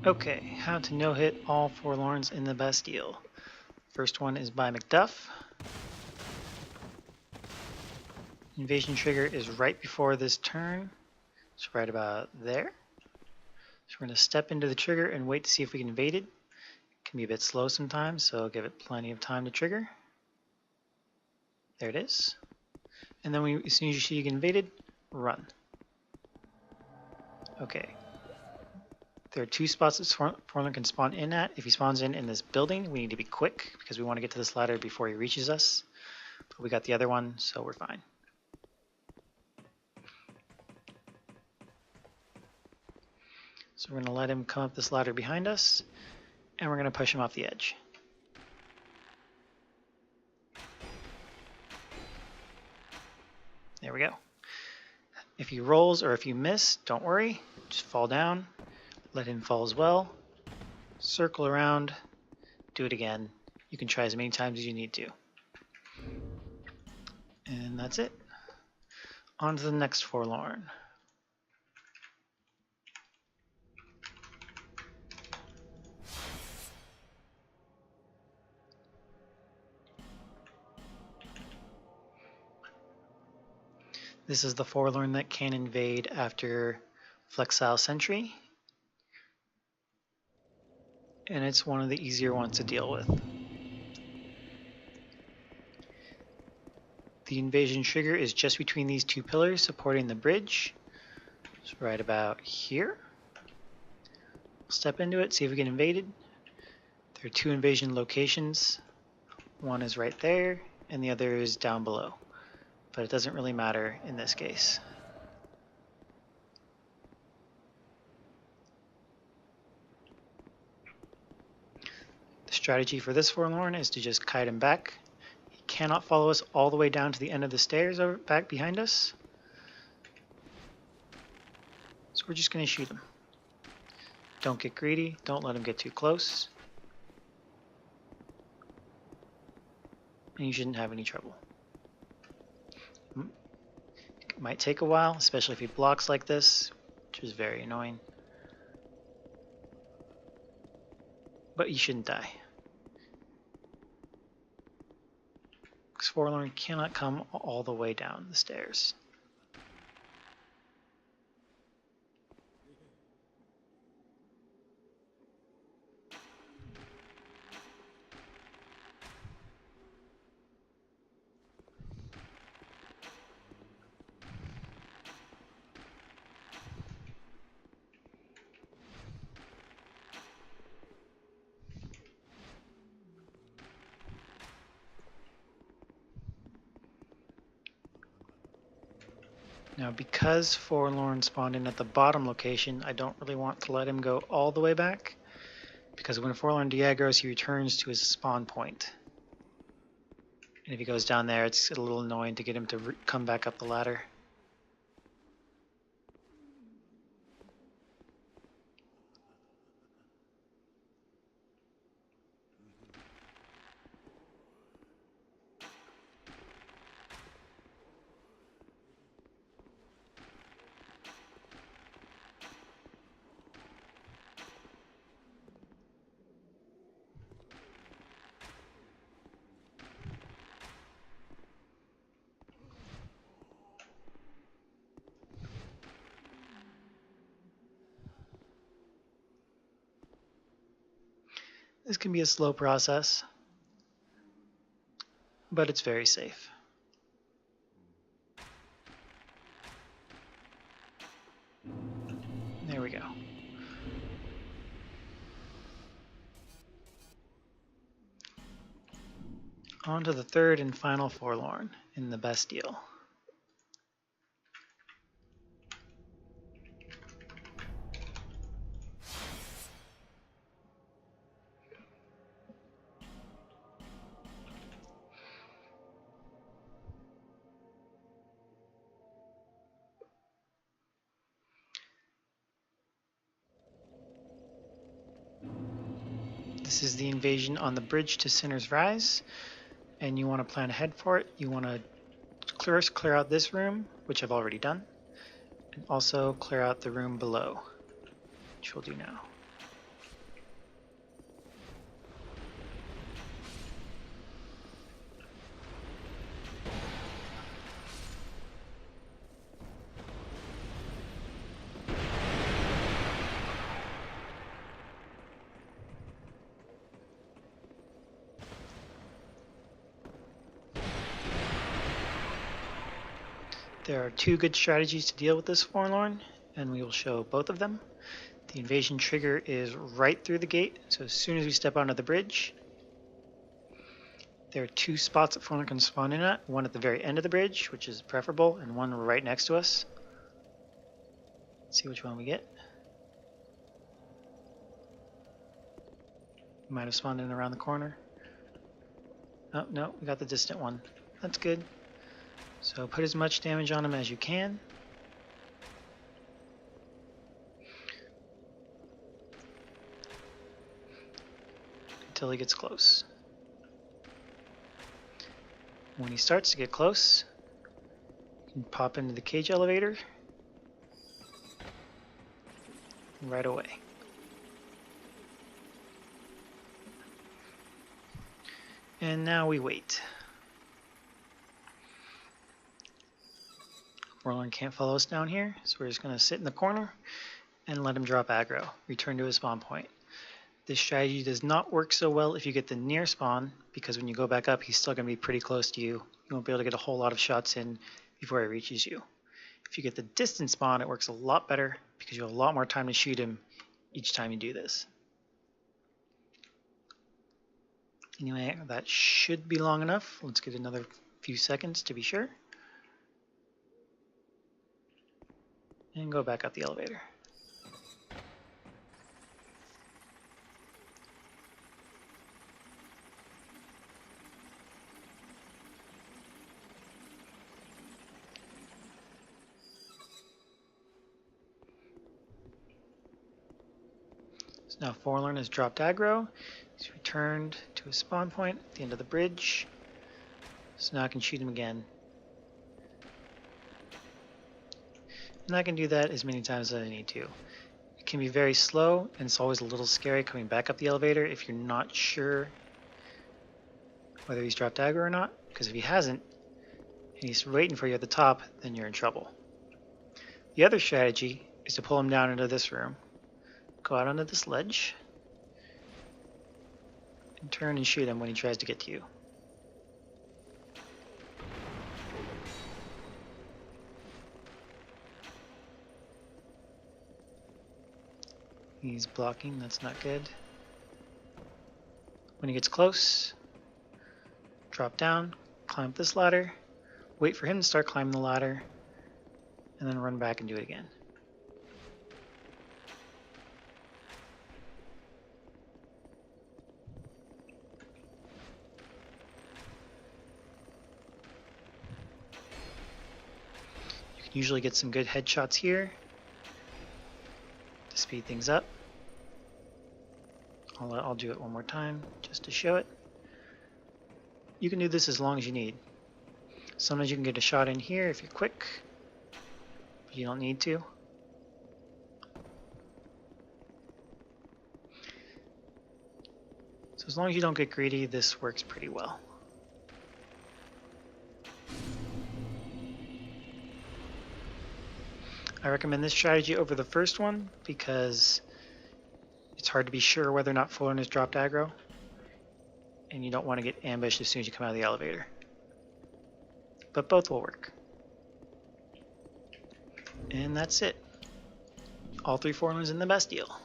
Okay, how to no-hit all Forlorns in the Bastille. First one is by McDuff. Invasion trigger is right before this turn. It's right about there. So we're going to step into the trigger and wait to see if we can invade it. It can be a bit slow sometimes, so give it plenty of time to trigger. There it is. And then as soon as you see you get invaded, run. Okay. There are two spots that Forlorn can spawn in at. If he spawns in this building, we need to be quick because we want to get to this ladder before he reaches us. But we got the other one, so we're fine. So we're going to let him come up this ladder behind us, and we're going to push him off the edge. There we go. If he rolls or if you miss, don't worry. Just fall down. Let him fall as well. Circle around. Do it again. You can try as many times as you need to. And that's it. On to the next Forlorn. This is the Forlorn that can invade after Flexile Sentry. And it's one of the easier ones to deal with. The invasion trigger is just between these two pillars supporting the bridge. It's right about here. Step into it, see if we get invaded. There are two invasion locations. One is right there, and the other is down below. But it doesn't really matter in this case. The strategy for this Forlorn is to just kite him back. He cannot follow us all the way down to the end of the stairs over back behind us. So we're just going to shoot him. Don't get greedy, don't let him get too close. And you shouldn't have any trouble. It might take a while, especially if he blocks like this, which is very annoying. But you shouldn't die. Because Forlorn cannot come all the way down the stairs. Now, because Forlorn spawned in at the bottom location, I don't really want to let him go all the way back, because when Forlorn de-aggros, he returns to his spawn point. And if he goes down there, it's a little annoying to get him to come back up the ladder. This can be a slow process, but it's very safe. There we go. On to the third and final Forlorn in the Bastille. This is the invasion on the bridge to Sinner's Rise, and you want to plan ahead for it. You want to first clear out this room, which I've already done, and also clear out the room below, which we'll do now. There are two good strategies to deal with this Forlorn, and we will show both of them. The invasion trigger is right through the gate, so as soon as we step onto the bridge, there are two spots that Forlorn can spawn in at, one at the very end of the bridge, which is preferable, and one right next to us. Let's see which one we get. We might have spawned in around the corner. Oh, no, we got the distant one. That's good. So put as much damage on him as you can. Until he gets close. When he starts to get close, you can pop into the cage elevator right away. And now we wait. Forlorn can't follow us down here, so we're just going to sit in the corner and let him drop aggro, return to his spawn point. This strategy does not work so well if you get the near spawn, because when you go back up, he's still going to be pretty close to you. You won't be able to get a whole lot of shots in before he reaches you. If you get the distant spawn, it works a lot better because you have a lot more time to shoot him each time you do this. Anyway, that should be long enough. Let's get another few seconds to be sure. And go back up the elevator. So now Forlorn has dropped aggro. He's returned to his spawn point at the end of the bridge. So now I can shoot him again. And I can do that as many times as I need to. It can be very slow, and it's always a little scary coming back up the elevator if you're not sure whether he's dropped aggro or not. Because if he hasn't, and he's waiting for you at the top, then you're in trouble. The other strategy is to pull him down into this room. Go out onto this ledge and turn and shoot him when he tries to get to you. He's blocking, that's not good. When he gets close, drop down, climb up this ladder, wait for him to start climbing the ladder, and then run back and do it again. You can usually get some good headshots here to speed things up. I'll do it one more time just to show it. You can do this as long as you need. Sometimes you can get a shot in here if you're quick, but you don't need to. So as long as you don't get greedy, this works pretty well. I recommend this strategy over the first one because it's hard to be sure whether or not Forlorn has dropped aggro, and you don't want to get ambushed as soon as you come out of the elevator. But both will work. And that's it. All three Forlorns in the Bastille.